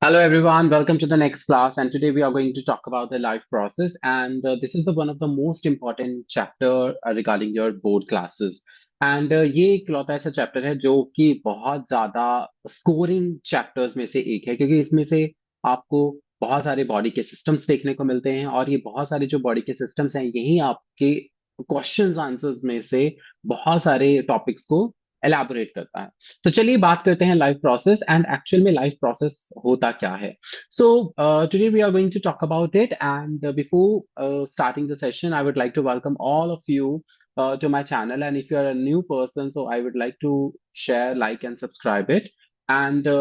Hello everyone, welcome to the next class and today we are going to talk about the life process and this is the one of the most important chapter regarding your board classes and ये इकलौता ऐसा chapter है जो कि बहुत ज्यादा scoring chapters में से एक है क्योंकि इसमें से आपको बहुत सारे बॉडी के सिस्टम्स देखने को मिलते हैं और ये बहुत सारे जो बॉडी के सिस्टम्स हैं यही आपके क्वेश्चंस आंसर्स में से बहुत सारे टॉपिक्स को एलैबोरेट करता है। तो चलिए बात करते हैं लाइफ प्रोसेस एंड एक्चुअल में लाइफ प्रोसेस होता क्या है। So today we are going to talk about it and before starting the session I would like to welcome all of you to my channel, and if you are a new person so I would like to share, like and subscribe it and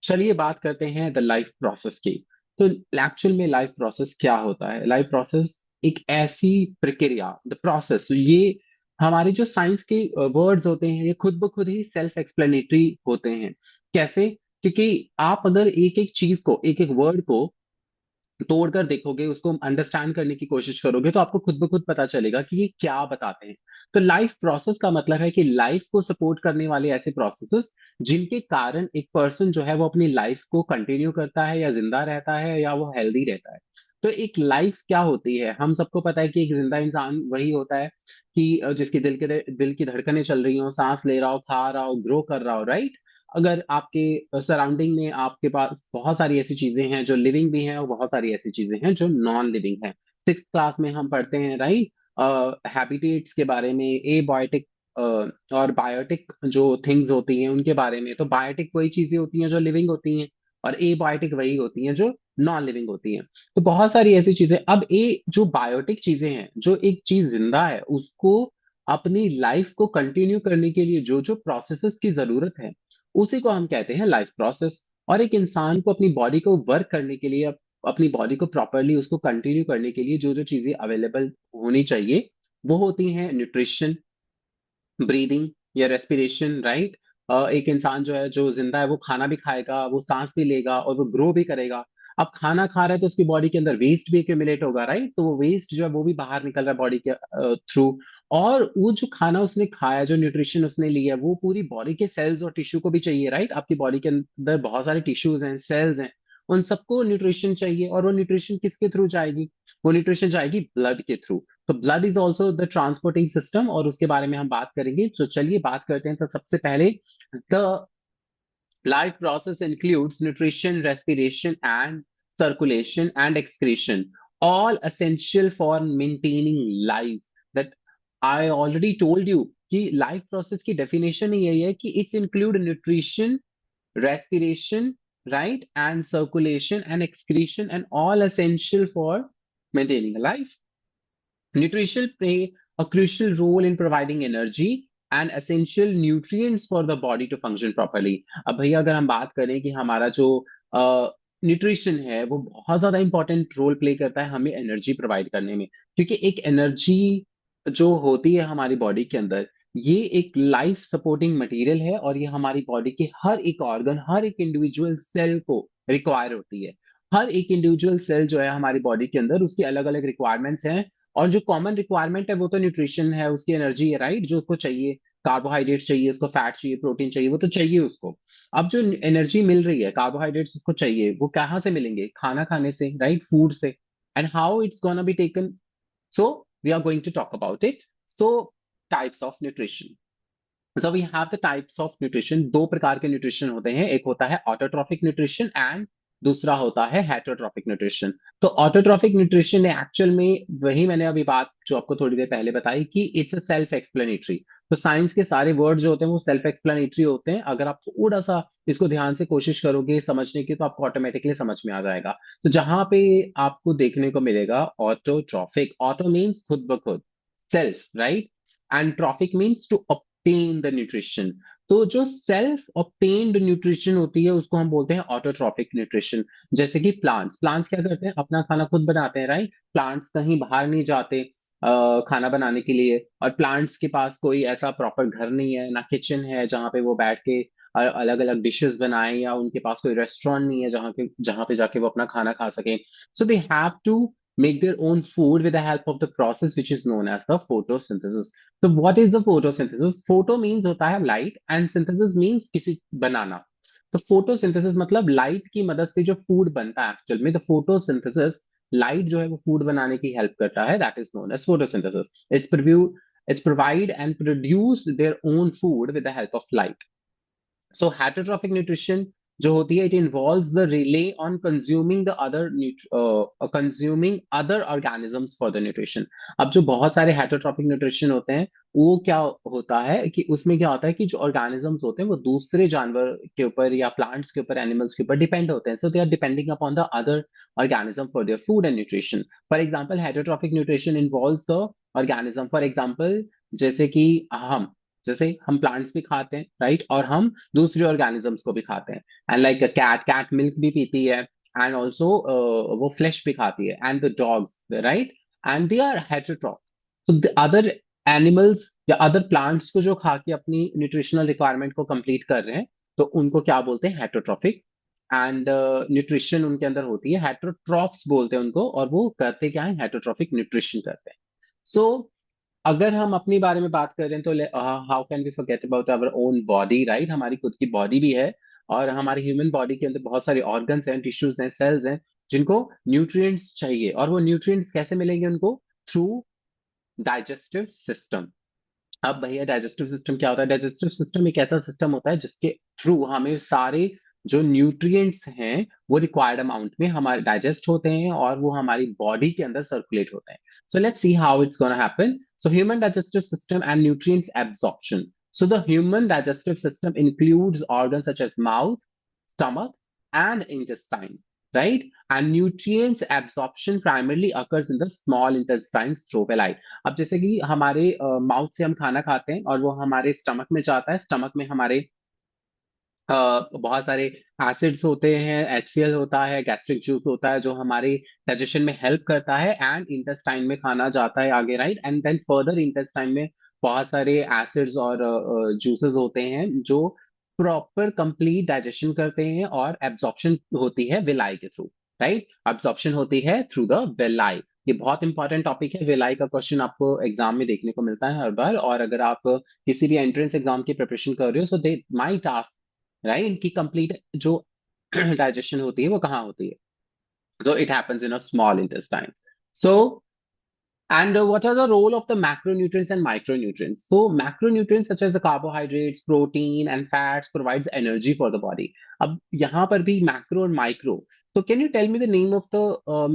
चलिए बात करते हैं the life process की। तो actual में life process क्या होता है? लाइफ प्रोसेस एक ऐसी प्रक्रिया, द प्रोसेस, ये हमारे जो साइंस के वर्ड्स होते हैं ये खुद ब खुद ही सेल्फ एक्सप्लेनेटरी होते हैं। कैसे? क्योंकि आप अगर एक एक चीज को, एक एक वर्ड को तोड़कर देखोगे, उसको अंडरस्टैंड करने की कोशिश करोगे तो आपको खुद ब खुद पता चलेगा कि ये क्या बताते हैं। तो लाइफ प्रोसेस का मतलब है कि लाइफ को सपोर्ट करने वाले ऐसे प्रोसेसेस जिनके कारण एक पर्सन जो है वो अपनी लाइफ को कंटिन्यू करता है या जिंदा रहता है या वो हेल्दी रहता है। तो एक लाइफ क्या होती है? हम सबको पता है कि एक जिंदा इंसान वही होता है कि जिसकी दिल की धड़कनें चल रही हो, सांस ले रहा हो, खा रहा हो, ग्रो कर रहा हो, राइट? अगर आपके सराउंडिंग में आपके पास बहुत सारी ऐसी चीजें हैं जो लिविंग भी हैं और बहुत सारी ऐसी चीजें हैं जो नॉन लिविंग हैं। सिक्स क्लास में हम पढ़ते हैं, राइट, हैबिटेट्स के बारे में, एबायोटिक और बायोटिक जो थिंग्स होती हैं उनके बारे में। तो बायोटिक वही चीजें होती हैं जो लिविंग होती हैं और एबायोटिक वही होती हैं जो नॉन लिविंग होती हैं। तो बहुत सारी ऐसी चीजें, अब ये जो बायोटिक चीजें हैं, जो एक चीज जिंदा है उसको अपनी लाइफ को कंटिन्यू करने के लिए जो जो प्रोसेसेस की जरूरत है उसी को हम कहते हैं लाइफ प्रोसेस। और एक इंसान को अपनी बॉडी को वर्क करने के लिए, अपनी बॉडी को प्रॉपरली उसको कंटिन्यू करने के लिए जो जो चीजें अवेलेबल होनी चाहिए वो होती हैं न्यूट्रिशन, ब्रीदिंग या रेस्पिरेशन, राइट। एक इंसान जो है, जो जिंदा है, वो खाना भी खाएगा, वो सांस भी लेगा और वो ग्रो भी करेगा। अब खाना खा रहा है तो उसकी बॉडी के अंदर वेस्ट भी एक्यूमुलेट होगा, राइट। तो वो वेस्ट जो है वो भी बाहर निकल रहा है बॉडी के थ्रू। और वो जो खाना उसने खाया, जो न्यूट्रिशन उसने लिया, वो पूरी बॉडी के सेल्स और टिश्यू को भी चाहिए, राइट। आपकी बॉडी के अंदर बहुत सारे टिश्यूज हैं, सेल्स हैं, उन सबको न्यूट्रिशन चाहिए। और वो न्यूट्रिशन किसके थ्रू जाएगी? वो न्यूट्रिशन जाएगी ब्लड के थ्रू। तो blood is also the transporting system और उसके बारे में हम बात करेंगे। तो चलिए बात करते हैं। तो सबसे पहले, the life process includes nutrition, respiration and circulation and excretion, all essential for maintaining life. That I already told you कि लाइफ प्रोसेस की डेफिनेशन ही यही है कि it's include nutrition, respiration, right, and circulation and excretion, and all essential for maintaining a life. Nutrition play a crucial role in providing energy and essential nutrients for the body to function properly. अब भैया अगर हम बात करें कि हमारा जो nutrition है वो बहुत ज्यादा इंपॉर्टेंट रोल प्ले करता है हमें एनर्जी प्रोवाइड करने में। क्योंकि एक एनर्जी जो होती है हमारी बॉडी के अंदर, ये एक लाइफ सपोर्टिंग मटेरियल है और ये हमारी बॉडी के हर एक ऑर्गन, हर एक इंडिविजुअल सेल को रिक्वायर होती है। हर एक इंडिविजुअल सेल जो है हमारी बॉडी के अंदर, उसकी अलग अलग रिक्वायरमेंट्स हैं। और जो कॉमन रिक्वायरमेंट है वो तो न्यूट्रिशन है, उसकी एनर्जी है, राइट, जो उसको चाहिए। कार्बोहाइड्रेट चाहिए उसको, फैट चाहिए, प्रोटीन चाहिए, वो तो चाहिए उसको। अब जो एनर्जी मिल रही है, कार्बोहाइड्रेट्स उसको चाहिए, वो कहाँ से मिलेंगे? खाना खाने से, राइट, फूड से। And how it's gonna be taken? So we are going to talk about it. So types of nutrition. So we have the types of nutrition। दो प्रकार के न्यूट्रिशन होते हैं, एक होता है ऑटोट्रॉफिक न्यूट्रिशन एंड दूसरा होता है हेटरोट्रॉफिक न्यूट्रिशन। तो ऑटोट्रॉफिक न्यूट्रिशन एक्चुअल में वही मैंने अभी बात जो आपको थोड़ी देर पहले बताई कि इट्स अ सेल्फ एक्सप्लेनेटरी। तो साइंस के सारे वर्ड जो होते हैं वो सेल्फ एक्सप्लेनेटरी होते हैं। अगर आप थोड़ा सा इसको ध्यान से कोशिश करोगे समझने की तो आपको ऑटोमेटिकली समझ में आ जाएगा। तो जहां पे आपको देखने को मिलेगा ऑटोट्रॉफिक, ऑटो मीन्स खुद ब खुद, self, right, and trophic means to obtain the nutrition. तो जो सेल्फ ऑब्टेन्ड न्यूट्रिशन होती है उसको हम बोलते हैं ऑटोट्रॉफिक न्यूट्रिशन। जैसे कि प्लांट्स, प्लांट्स क्या करते हैं? अपना खाना खुद बनाते हैं, राइट। प्लांट्स कहीं बाहर नहीं जाते खाना बनाने के लिए। और प्लांट्स के पास कोई ऐसा प्रॉपर घर नहीं है, ना किचन है जहाँ पे वो बैठ के अलग अलग डिशेस बनाए, या उनके पास कोई रेस्टोरेंट नहीं है जहाँ पे जाके वो अपना खाना खा सके। So they have to make their own food with the help of the process which is known as the photosynthesis. तो what is the photosynthesis? Photo means होता है light and synthesis means किसी बनाना। तो फोटोसिंथेसिस मतलब light की मदद से जो फूड बनता है, एक्चुअल में द फोटोसिंथेसिस, लाइट जो है वो फूड बनाने की हेल्प करता है, that is known as photosynthesis. It's provide and produce their own food with the help of light. So heterotrophic nutrition जो होती है, it involves the relay on consuming the consuming other organisms for the nutrition। अब जो बहुत सारे heterotrophic nutrition होते हैं, वो क्या होता है कि उसमें क्या होता है कि जो organisms होते हैं वो दूसरे जानवर के ऊपर या plants के ऊपर, animals के ऊपर डिपेंड होते हैं, so they are depending upon the other organism for their food and nutrition। For example, heterotrophic nutrition involves the organism, for example जैसे कि हम जैसे हम प्लांट्स भी खाते हैं, राइट, और हम दूसरे ऑर्गेनिजम्स को भी खाते हैं। And like cat, cat milk भी पीती है, एंड ऑल्सो वो फ्लैश भी खाती है, and the dogs, right, and they are heterotroph. तो द अदर एनिमल्स या अदर प्लांट्स को जो खा के अपनी न्यूट्रिशनल रिक्वायरमेंट को कंप्लीट कर रहे हैं, तो उनको क्या बोलते हैं, हेटेरोट्रॉफिक। एंड न्यूट्रिशन उनके अंदर होती है, हेटेरोट्रॉफ्स बोलते हैं उनको, और वो करते क्या है, हेटेरोट्रॉफिक न्यूट्रिशन करते हैं। सो अगर हम अपने बारे में बात करें तो how can we forget about our own body, right, हमारी खुद की बॉडी भी है, और हमारी ह्यूमन बॉडी के अंदर बहुत सारे ऑर्गन्स हैं, टिश्यूज हैं, सेल्स हैं, जिनको न्यूट्रिएंट्स चाहिए। और वो न्यूट्रिएंट्स कैसे मिलेंगे उनको? Through digestive system. अब भैया डाइजेस्टिव सिस्टम क्या होता है? डाइजेस्टिव सिस्टम एक ऐसा सिस्टम होता है जिसके थ्रू हमें सारे जो न्यूट्रिएंट्स हैं वो रिक्वायर्ड अमाउंट में हमारे डाइजेस्ट होते हैं, और वो हमारी बॉडी के अंदर सर्कुलेट होते हैं। So let's see how it's gonna happen. So human digestive system and nutrients absorption. So the human digestive system includes organs such as mouth, stomach, and intestine, right? And nutrients absorption primarily occurs in the small intestines through villi। अब जैसे कि हमारे mouth से हम खाना खाते हैं और वो हमारे स्टमक में जाता है, स्टमक में हमारे बहुत सारे एसिड्स होते हैं, HCl होता है, गैस्ट्रिक जूस होता है जो हमारे डाइजेशन में हेल्प करता है, एंड इंटेस्टाइन में खाना जाता है आगे, right, and then further intestine में बहुत सारे एसिड्स और जूसेस होते हैं जो प्रॉपर कंप्लीट डाइजेशन करते हैं, और एब्जॉर्प्शन होती है विलाई के थ्रू, राइट, एब्जॉर्प्शन होती है थ्रू द विलाई। ये बहुत इंपॉर्टेंट टॉपिक है, विलाई का क्वेश्चन आपको एग्जाम में देखने को मिलता है हर बार, और अगर आप किसी भी एंट्रेंस एग्जाम की प्रिपरेशन कर रहे हो, सो दे माइट आस्क, राइट, इनकी कंप्लीट जो डाइजेशन होती है वो कहाँ होती है? So it happens in a small intestine. So, and what are the role of the macronutrients and micronutrients? So macronutrients such as the carbohydrates, protein, and fats provides energy for the body. अब यहाँ पर भी macro and micro. So can you tell me the name of the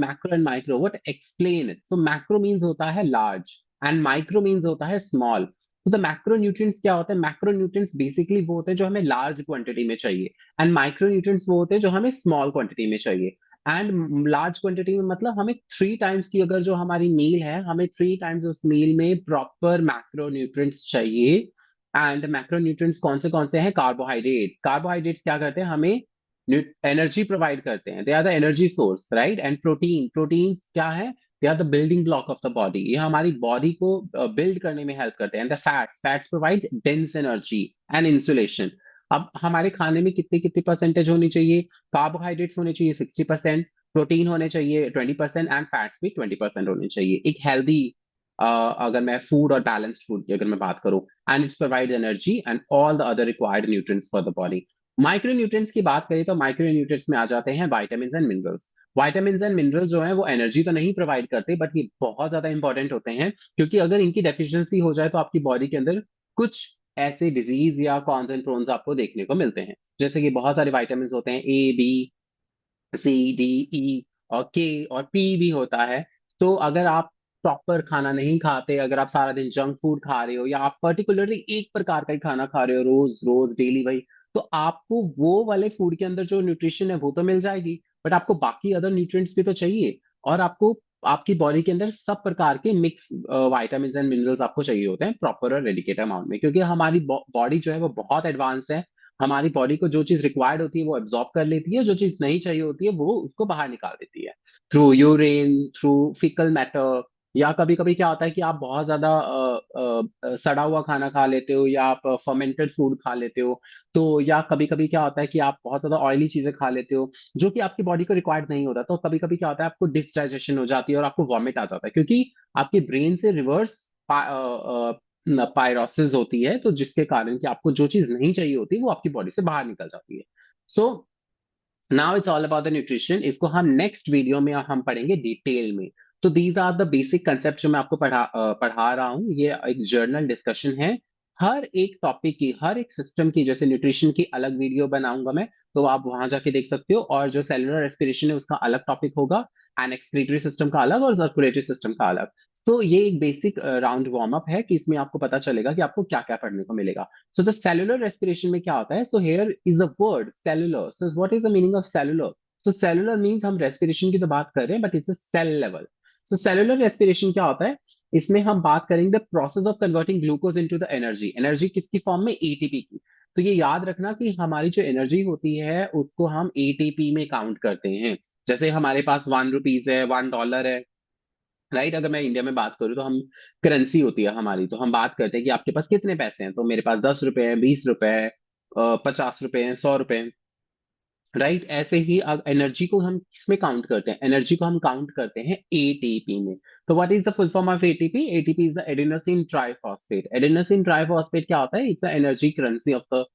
macro and micro? What explain it? So macro means होता है large, and micro means होता है small. तो the macronutrients क्या होते हैं? मैक्रोन्यूट्रिएंट्स बेसिकली वो होते हैं जो हमें लार्ज क्वांटिटी में चाहिए, एंड माइक्रोन्यूट्रिएंट्स वो होते हैं जो हमें स्मॉल क्वांटिटी में चाहिए। एंड लार्ज क्वांटिटी में मतलब हमें 3 टाइम्स की अगर जो हमारी मील है, हमें 3 टाइम्स उस मील में प्रॉपर मैक्रोन्यूट्रिएंट्स चाहिए। एंड मैक्रोन्यूट्रिएंट्स कौन से हैं? कार्बोहाइड्रेट्स। कार्बोहाइड्रेट्स क्या करते हैं? हमें एनर्जी प्रोवाइड करते हैं, they are the energy source, right. And protein, protein क्या है? They are the building block of the body, ये हमारी बॉडी को बिल्ड करने में हेल्प करते हैं। And the fats, fats provide dense energy and insulation. अब हमारे खाने में कितनी कितनी परसेंटेज होनी चाहिए? कार्बोहाइड्रेट्स होने चाहिए 60%, प्रोटीन होने चाहिए 20%, एंड फैट्स भी 20% होने चाहिए। एक हेल्दी अगर मैं फूड और बैलेंस्ड फूड की अगर मैं बात करूं, and it's provide energy and all the other required nutrients for the body. Micro nutrients की बात करें तो माइक्रो न्यूट्रिएंट्स में आ जाते हैं vitamin and minerals. Vitamin and minerals जो है वो एनर्जी तो नहीं प्रोवाइड करते, बट ये बहुत ज्यादा इंपॉर्टेंट होते हैं, क्योंकि अगर इनकी डेफिशिएंसी हो जाए तो आपकी बॉडी के अंदर कुछ ऐसे डिजीज या कॉन्स एंड प्रोन्स आपको देखने को मिलते हैं। जैसे कि बहुत सारे वाइटामिन होते हैं, A, B, C, D, E और के और पी भी होता है। तो अगर आप प्रॉपर खाना नहीं खाते, अगर आप सारा दिन जंक फूड खा रहे हो, या आप पर्टिकुलरली एक प्रकार का ही खाना खा रहे हो रोज रोज डेली वही, तो आपको वो वाले फूड के अंदर जो न्यूट्रिशन है वो तो मिल जाएगी, बट आपको बाकी अदर न्यूट्रिएंट्स भी तो चाहिए। और आपको आपकी बॉडी के अंदर सब प्रकार के मिक्स वाइटामिन एंड मिनरल्स आपको चाहिए होते हैं प्रॉपर और डेडिकेट अमाउंट में, क्योंकि हमारी बॉडी जो है वो बहुत एडवांस है। हमारी बॉडी को जो चीज रिक्वायर्ड होती है वो एब्जॉर्ब कर लेती है, जो चीज नहीं चाहिए होती है वो उसको बाहर निकाल देती है through urine, through faecal matter. या कभी कभी क्या होता है कि आप बहुत ज्यादा सड़ा हुआ खाना खा लेते हो, या आप फर्मेंटेड फूड खा लेते हो, तो या कभी कभी क्या होता है कि आप बहुत ज्यादा ऑयली चीजें खा लेते हो जो कि आपकी बॉडी को रिक्वायर्ड नहीं होता, तो कभी कभी क्या होता है आपको डिसडाइजेशन हो जाती है और आपको वॉमिट आ जाता है, क्योंकि आपके ब्रेन से रिवर्स पायरोसिस होती है, तो जिसके कारण कि आपको जो चीज नहीं चाहिए होती वो आपकी बॉडी से बाहर निकल जाती है। So now it's all about the nutrition. इसको हम नेक्स्ट वीडियो में हम पढ़ेंगे डिटेल में। तो these are the basic concept जो मैं आपको पढ़ा रहा हूँ। ये एक जर्नल डिस्कशन है। हर एक टॉपिक की, हर एक सिस्टम की, जैसे न्यूट्रिशन की अलग वीडियो बनाऊंगा मैं, तो आप वहां जाके देख सकते हो। और जो सेलुलर रेस्पिरेशन है उसका अलग टॉपिक होगा, एंड एक्सक्रीटरी सिस्टम का अलग, और सर्कुलेटरी सिस्टम का अलग। तो ये एक बेसिक राउंड वार्म अप है कि इसमें आपको पता चलेगा कि आपको क्या क्या पढ़ने को मिलेगा। So the cellular respiration में क्या होता है? So here is a word cellular. So what is the meaning of cellular? So cellular means हम respiration की तो बात कर रहे हैं, but it's a cell level. So cellular respiration क्या होता है? इसमें हम बात करेंगे the process of converting glucose into the energy. Energy किसकी फॉर्म में? एटीपी की। तो ये याद रखना कि हमारी जो एनर्जी होती है उसको हम एटीपी में काउंट करते हैं। जैसे हमारे पास 1 रुपीज है, $1 है, राइट। अगर मैं इंडिया में बात करूँ तो हम, करेंसी होती है हमारी, तो हम बात करते हैं कि आपके पास कितने पैसे हैं। तो मेरे पास 10 रुपए हैं, 20 रुपए हैं, 50 रुपए हैं, 100 रुपए हैं, राइट। ऐसे ही अब एनर्जी को हम किसमें काउंट करते हैं? एनर्जी को हम काउंट करते हैं एटीपी में। तो what is the full form of ATP? ATP is the adenosine triphosphate. Adenosine triphosphate क्या होता है? It's the energy currency of the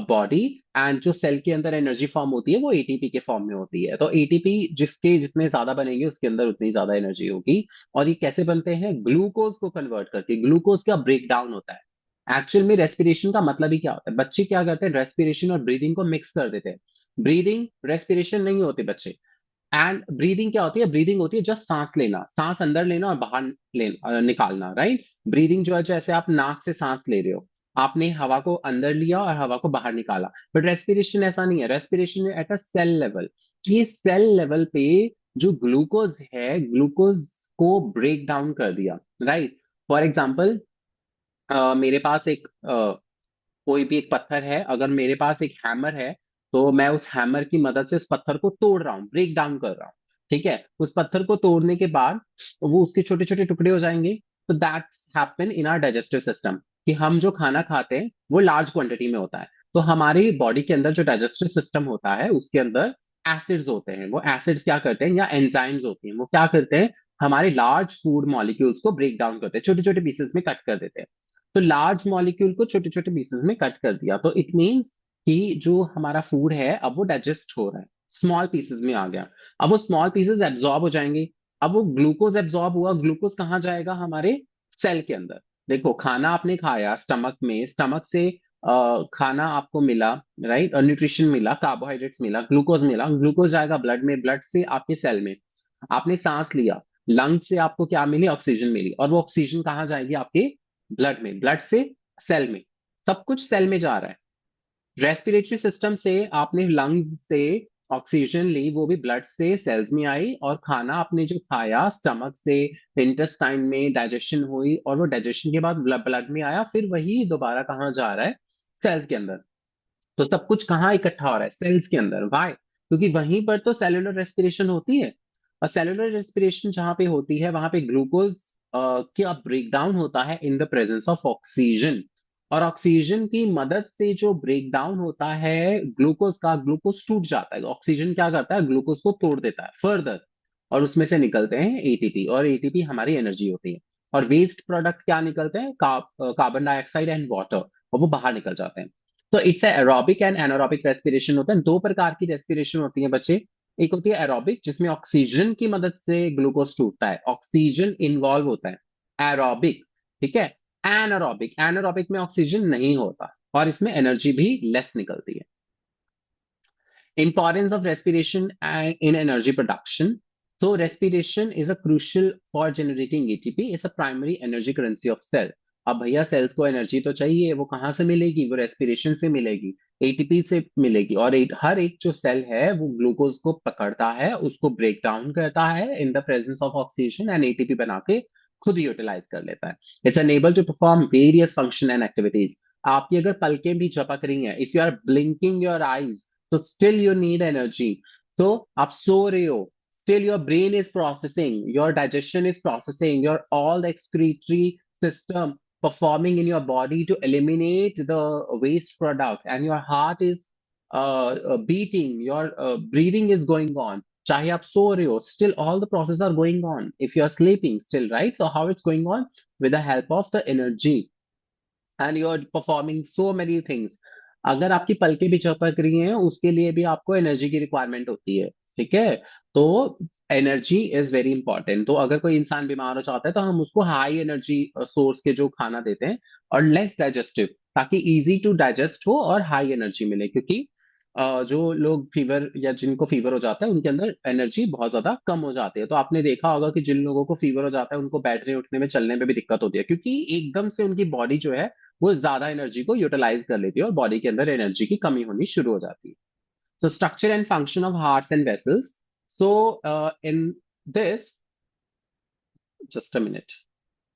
body. And जो सेल के अंदर एनर्जी फॉर्म होती है वो एटीपी के फॉर्म में होती है। तो एटीपी जिसके जितने ज्यादा बनेंगे उसके अंदर उतनी ज्यादा एनर्जी होगी। और ये कैसे बनते हैं? ग्लूकोज को कन्वर्ट करके। ग्लूकोज का ब्रेक डाउन होता है। एक्चुअल में रेस्पिरेशन का मतलब ही क्या होता है? बच्चे क्या करते हैं? रेस्पिरेशन और ब्रीदिंग को मिक्स कर देते हैं। ब्रीदिंग रेस्पिरेशन नहीं होती बच्चे। एंड ब्रीदिंग क्या होती है? ब्रीदिंग होती है जस्ट सांस लेना, सांस अंदर लेना और बाहर निकालना, राइट। ब्रीदिंग जो है, जैसे आप नाक से सांस ले रहे हो, आपने हवा को अंदर लिया और हवा को बाहर निकाला। बट रेस्पिरेशन ऐसा नहीं है। Respiration at a cell level. ये सेल लेवल पे जो ग्लूकोज है, ग्लूकोज को ब्रेक डाउन कर दिया, राइट। फॉर एग्जाम्पल, मेरे पास एक कोई भी एक पत्थर है, अगर मेरे पास एक हैमर है, तो मैं उस हैमर की मदद से उस पत्थर को तोड़ रहा हूँ, ब्रेक डाउन कर रहा हूँ। ठीक है। उस पत्थर को तोड़ने के बाद वो उसके छोटे छोटे टुकड़े हो जाएंगे। तो that's happen in our digestive system, कि हम जो खाना खाते हैं वो लार्ज क्वांटिटी में होता है। तो हमारी बॉडी के अंदर जो डाइजेस्टिव सिस्टम होता है उसके अंदर एसिड्स होते हैं। वो एसिड्स क्या करते हैं, या एंजाइम्स होती हैं, वो क्या करते हैं? हमारे लार्ज फूड मॉलिक्यूल्स को ब्रेक डाउन करते हैं, छोटे छोटे पीसेस में कट कर देते हैं। तो लार्ज मॉलिक्यूल को छोटे छोटे पीसेस में कट कर दिया, तो इट मीन्स कि जो हमारा फूड है अब वो डाइजेस्ट हो रहा है, स्मॉल पीसेस में आ गया। अब वो स्मॉल पीसेस एब्जॉर्ब हो जाएंगे। अब वो ग्लूकोज एब्जॉर्ब हुआ, ग्लूकोज कहाँ जाएगा? हमारे सेल के अंदर। देखो, खाना आपने खाया स्टमक में, स्टमक से खाना आपको मिला, राइट, और न्यूट्रिशन मिला, कार्बोहाइड्रेट्स मिला, ग्लूकोज मिला, ग्लूकोज जाएगा ब्लड में, ब्लड से आपके सेल में। आपने सांस लिया, लंग से आपको क्या मिली? ऑक्सीजन मिली, और वो ऑक्सीजन कहाँ जाएगी? आपके ब्लड में, ब्लड से सेल में। सब कुछ सेल में जा रहा है। रेस्पिरेटरी सिस्टम से आपने लंग्स से ऑक्सीजन ली, वो भी ब्लड से सेल्स में आई, और खाना आपने जो खाया स्टमक से, इंटेस्टाइन में डाइजेशन हुई, और वो डाइजेशन के बाद ब्लड में आया, फिर वही दोबारा कहाँ जा रहा है? सेल्स के अंदर। तो सब कुछ कहाँ इकट्ठा हो रहा है? सेल्स के अंदर। वाई? क्योंकि वहीं पर तो सेलुलर रेस्पिरेशन होती है। और सेलुलर रेस्पिरेशन जहां पे होती है वहां पे ग्लूकोज का ब्रेकडाउन होता है in the presence of oxygen. और ऑक्सीजन की मदद से जो ब्रेकडाउन होता है ग्लूकोज का, ग्लूकोज टूट जाता है। ऑक्सीजन क्या करता है? ग्लूकोज को तोड़ देता है फर्दर, और उसमें से निकलते हैं एटीपी, और एटीपी हमारी एनर्जी होती है। और वेस्ट प्रोडक्ट क्या निकलते हैं? कार्बन डाइऑक्साइड एंड वाटर, और वो बाहर निकल जाते हैं। तो it's aerobic and anaerobic respiration होता है। दो प्रकार की रेस्पिरेशन होती है बच्चे। एक होती है एरोबिक, जिसमें ऑक्सीजन की मदद से ग्लूकोज टूटता है, ऑक्सीजन इन्वॉल्व होता है, एरोबिक। ठीक है। एनारोबिक, एनारोबिक में ऑक्सीजन नहीं होता, और इसमें एनर्जी भी लेस निकलती है। Importance of respiration in energy production. So respiration is a crucial for generating ATP. It's a primary energy currency of cell. अब भैया सेल्स को एनर्जी तो चाहिए, वो कहाँ से मिलेगी? वो रेस्पिरेशन से मिलेगी, एटीपी से मिलेगी। और हर एक जो सेल है वो ग्लूकोज को पकड़ता है, उसको ब्रेक डाउन करता है in the presence of oxygen, and ATP बना के खुद यूटिलाइज कर लेता है। It's enable to perform various function and activities. आपकी अगर पलकें भी झपक रही हैं, if you are blinking your eyes, so still you need energy. So आप सो रहे हो, still your brain is processing, your digestion is processing, your all the excretory system performing in your body to eliminate the waste product, and your heart is beating, your breathing is going on. चाहे आप सो रहे हो, still all the processes are going on. If you are sleeping still, right? So how it's going on? With the help of the energy, and you're performing so many things. अगर आपकी पलकें भी झपक रही हैं उसके लिए भी आपको एनर्जी की रिक्वायरमेंट होती है। ठीक है। तो एनर्जी इज वेरी इंपॉर्टेंट। तो अगर कोई इंसान बीमार हो जाता है तो हम उसको हाई एनर्जी सोर्स के जो खाना देते हैं और लेस डाइजेस्टिव, ताकि इजी टू डाइजेस्ट हो और हाई एनर्जी मिले। क्योंकि जो लोग फीवर या जिनको फीवर हो जाता है उनके अंदर एनर्जी बहुत ज्यादा कम हो जाती है। तो आपने देखा होगा कि जिन लोगों को फीवर हो जाता है उनको बैठने उठने में चलने में भी दिक्कत होती है, क्योंकि एकदम से उनकी बॉडी जो है वो ज्यादा एनर्जी को यूटिलाइज कर लेती है और बॉडी के अंदर एनर्जी की कमी होनी शुरू हो जाती है। So structure and function of hearts and vessels. So in this, just a minute.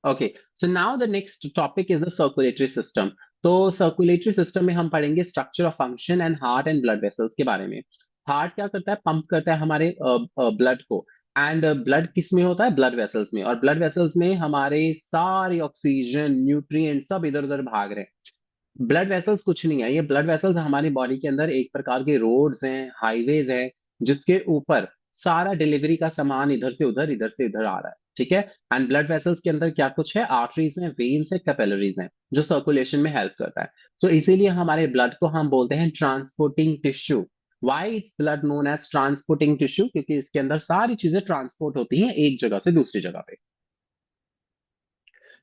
Okay. So now the next topic is the circulatory system. तो सर्कुलेटरी सिस्टम में हम पढ़ेंगे structure of function and heart and blood vessels के बारे में। Heart क्या करता है? पंप करता है हमारे ब्लड को। एंड ब्लड किस में होता है? ब्लड वेसल्स में। और ब्लड वेसल्स में हमारे सारे ऑक्सीजन न्यूट्रिएंट सब इधर उधर भाग रहे हैं। ब्लड वेसल्स कुछ नहीं है, ये ब्लड वेसल्स हमारी बॉडी के अंदर एक प्रकार के रोड्स हैं, हाईवेज हैं, जिसके ऊपर सारा डिलीवरी का सामान इधर से उधर आ रहा है। ठीक है। एंड ब्लड वेसल्स के अंदर क्या कुछ है? आर्टरीज हैं, वेन्स है, कैपिलरीज हैं, जो सर्कुलेशन में हेल्प करता है। सो इसीलिए हमारे ब्लड को हम बोलते हैं transporting tissue. Why it's blood known as transporting tissue? क्योंकि इसके अंदर सारी चीजें ट्रांसपोर्ट होती हैं एक जगह से दूसरी जगह पे।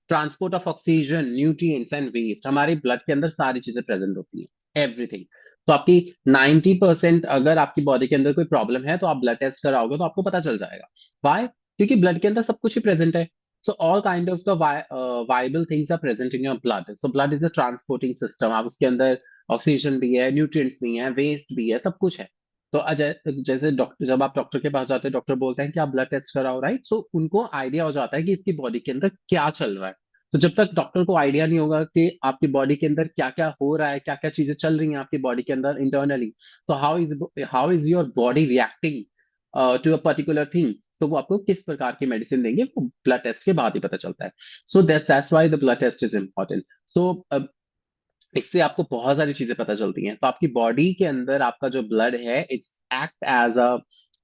Transport of oxygen, nutrients and waste, हमारे ब्लड के अंदर सारी चीजें प्रेजेंट होती हैं, एवरीथिंग। तो आपकी 90% अगर आपकी बॉडी के अंदर कोई प्रॉब्लम है तो आप ब्लड टेस्ट कराओगे तो आपको पता चल जाएगा। वाई? क्योंकि ब्लड के अंदर सब कुछ ही प्रेजेंट है। So all kind of the viable things are present in your blood. So blood is a transporting system. आप उसके अंदर ऑक्सीजन भी है, न्यूट्रिएंट्स भी है, वेस्ट भी है, सब कुछ है। तो जैसे डॉक्टर, जब आप डॉक्टर के पास जाते हैं, डॉक्टर बोलते हैं कि आप ब्लड टेस्ट कराओ, राइट? सो उनको आइडिया हो जाता है कि इसकी बॉडी के अंदर क्या चल रहा है। तो जब तक डॉक्टर को आइडिया नहीं होगा कि आपकी बॉडी के अंदर क्या क्या हो रहा है, क्या क्या चीजें चल रही हैं आपकी बॉडी के अंदर इंटरनली, तो how is your body reacting to a particular thing, तो वो आपको किस प्रकार की मेडिसिन देंगे वो ब्लड टेस्ट के बाद ही पता चलता है। So that's why the blood test is important. So इससे आपको बहुत सारी चीजें पता चलती हैं। तो आपकी बॉडी के अंदर आपका जो ब्लड है, it's act as a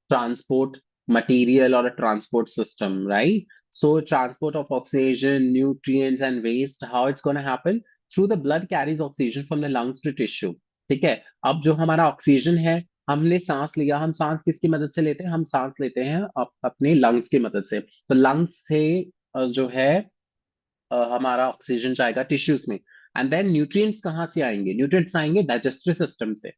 transport material और a transport system, right? So transport of oxygen, nutrients and waste, how it's gonna happen? Through the blood carries oxygen from the lungs to tissue. ठीक है। अब जो हमारा oxygen है, हमने सांस लिया, हम सांस किसकी मदद से लेते हैं? हम सांस लेते हैं अपने लंग्स की मदद से। तो लंग्स से जो है हमारा ऑक्सीजन जाएगा टिश्यूज में। एंड देन न्यूट्रिएंट्स कहाँ से आएंगे? न्यूट्रिएंट्स आएंगे डाइजेस्टिव सिस्टम से,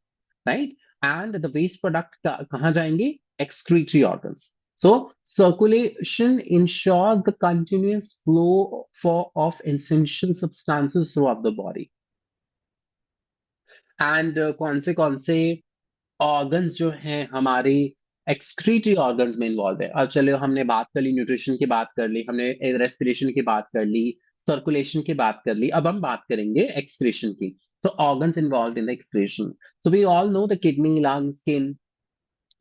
right? And the waste product कहाँ जाएंगे? Excretory organs. So circulation ensures the continuous flow of essential substances throughout the body. And कौन से ऑर्गन्स जो हैं हमारे एक्सक्रीटरी ऑर्गन्स में इन्वॉल्व है? अब चलो, हमने बात कर ली, न्यूट्रिशन की बात कर ली, हमने रेस्पिरेशन की बात कर ली, सर्कुलेशन की बात कर ली, अब हम बात करेंगे एक्सक्रीशन की। तो organs involve in the excretion, so we all know the kidney, lungs, skin,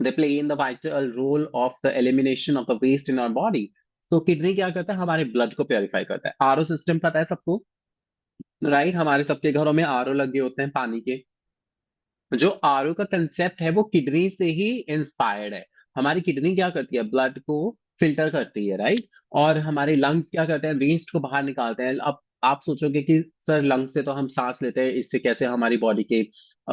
they play in the vital role of the elimination of the waste in our body. तो किडनी क्या करता है? हमारे ब्लड को purify करता है। RO system पता है सबको, राइट? हमारे सबके घरों में आरओ लगे होते हैं पानी के। जो आरओ का कंसेप्ट है वो किडनी से ही इंस्पायर्ड है। हमारी किडनी क्या करती है? ब्लड को फिल्टर करती है, राइट? और हमारे लंग्स क्या करते हैं? वेस्ट को बाहर निकालते हैं। अब आप सोचोगे कि सर, लंग्स से तो हम सांस लेते हैं, इससे कैसे हमारी बॉडी के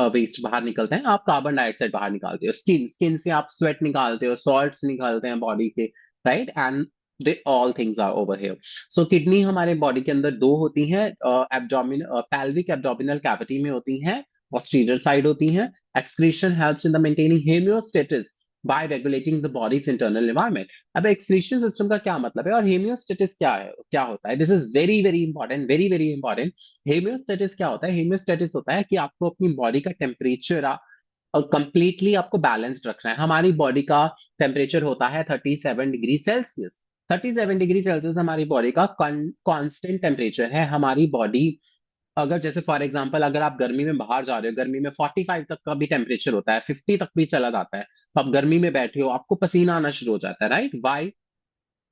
वेस्ट बाहर निकलते हैं? आप कार्बन डाइऑक्साइड बाहर निकालते हो। स्किन स्किन से आप स्वेट निकालते हो, सॉल्ट्स निकालते हैं बॉडी के, right? And they all things are over here. So kidney हमारे बॉडी के अंदर दो होती हैं, एब्डोमिन पेल्विक एब्डोमिनल कैविटी में होती हैं, posterior साइड होती हैं। Excretion helps in the maintaining homeostasis by regulating the body's internal environment. अब excretion system का क्या मतलब है और homeostasis क्या है, क्या होता है? This is very very important, very very important. homeostasis क्या होता है? homeostasis होता है कि आपको अपनी बॉडी का टेम्परेचर कंप्लीटली आपको बैलेंस्ड रखना है। हमारी बॉडी का टेम्परेचर होता है 37 डिग्री सेल्सियस। 37 डिग्री सेल्सियस हमारी बॉडी का कांस्टेंट टेम्परेचर है। हमारी बॉडी, अगर जैसे फॉर एग्जांपल अगर आप गर्मी में बाहर जा रहे हो, गर्मी में 45 तक का भी टेम्परेचर होता है, 50 तक भी चला जाता है, तो आप गर्मी में बैठे हो, आपको पसीना आना शुरू हो जाता है, राइट? वाई?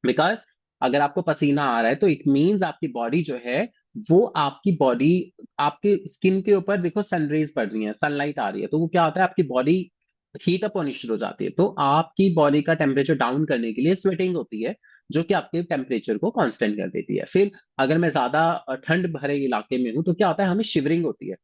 बिकॉज अगर आपको पसीना आ रहा है तो इट मीन्स आपकी बॉडी जो है, वो आपकी बॉडी, आपके स्किन के ऊपर देखो सनरेज पड़ रही है, सनलाइट आ रही है, तो वो क्या होता है? आपकी बॉडी हीट अप होनी शुरू हो जाती है। तो आपकी बॉडी का टेम्परेचर डाउन करने के लिए स्वेटिंग होती है, जो कि आपके टेम्परेचर को कांस्टेंट कर देती है। फिर अगर मैं ज्यादा ठंड भरे इलाके में हूं तो क्या होता है? हमें शिवरिंग होती है।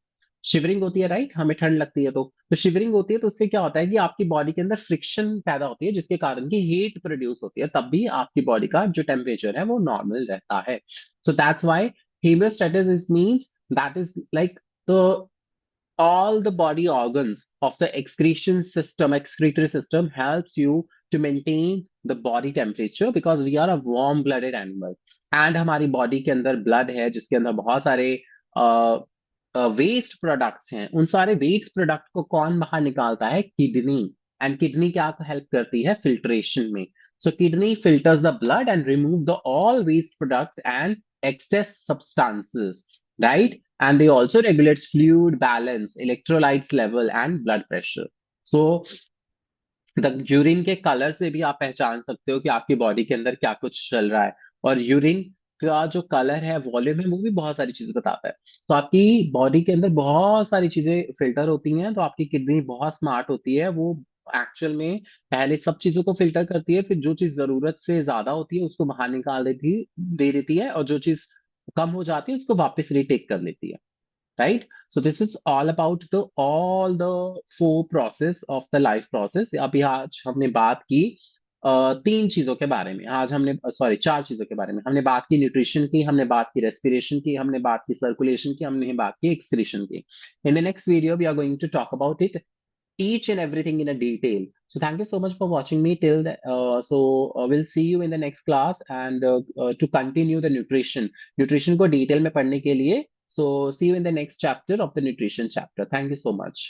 शिवरिंग होती है, राइट? हमें ठंड लगती है तो शिवरिंग होती है, तो उससे क्या होता है कि आपकी बॉडी के अंदर फ्रिक्शन पैदा होती है, जिसके कारण की हीट प्रोड्यूस होती है, तब भी आपकी बॉडी का जो टेम्परेचर है वो नॉर्मल रहता है। So that's why hemostasis is means that is like the all the body organs of the excretion system, excretory system helps you to maintain the body temperature because we are a warm blooded animal. And हमारी body के अंदर blood है जिसके अंदर बहुत सारे waste products हैं। उन सारे वेस्ट प्रोडक्ट को कौन बाहर निकालता है? किडनी। एंड किडनी क्या हेल्प करती है? फिल्ट्रेशन में। So kidney filters the blood and remove the all waste products and excess substances, right? And they also regulates fluid balance, electrolytes level and blood pressure. So the urine के colour से भी आप पहचान सकते हो कि आपकी बॉडी के अंदर क्या कुछ चल रहा है। और यूरिन का जो कलर है, वॉल्यूम है, वो भी बहुत सारी चीजें बताता है। तो आपकी बॉडी के अंदर बहुत सारी चीजें फिल्टर होती हैं, तो आपकी किडनी बहुत स्मार्ट होती है। वो एक्चुअल में पहले सब चीजों को फिल्टर करती है, फिर जो चीज जरूरत से ज्यादा होती है उसको बाहर निकाल दे देती है, और जो चीज कम हो जाती है उसको वापस रिटेक कर लेती है। right? So this is all about the all the four process of the life process। अभी आज हमने बात की तीन चीजों के बारे में। आज हमने सॉरी चार चीजों के बारे में हमने बात की। न्यूट्रिशन की, हमने बात की रेस्पिरेशन की, हमने बात की सर्कुलेशन की, हमने बात की एक्सक्रीशन की। In the next video we are going to talk about it each and everything in a detail. So thank you so much for watching me till we'll see you in the next class and to continue the nutrition को detail में पढ़ने के लिए, so see you in the next chapter of the nutrition chapter. Thank you so much.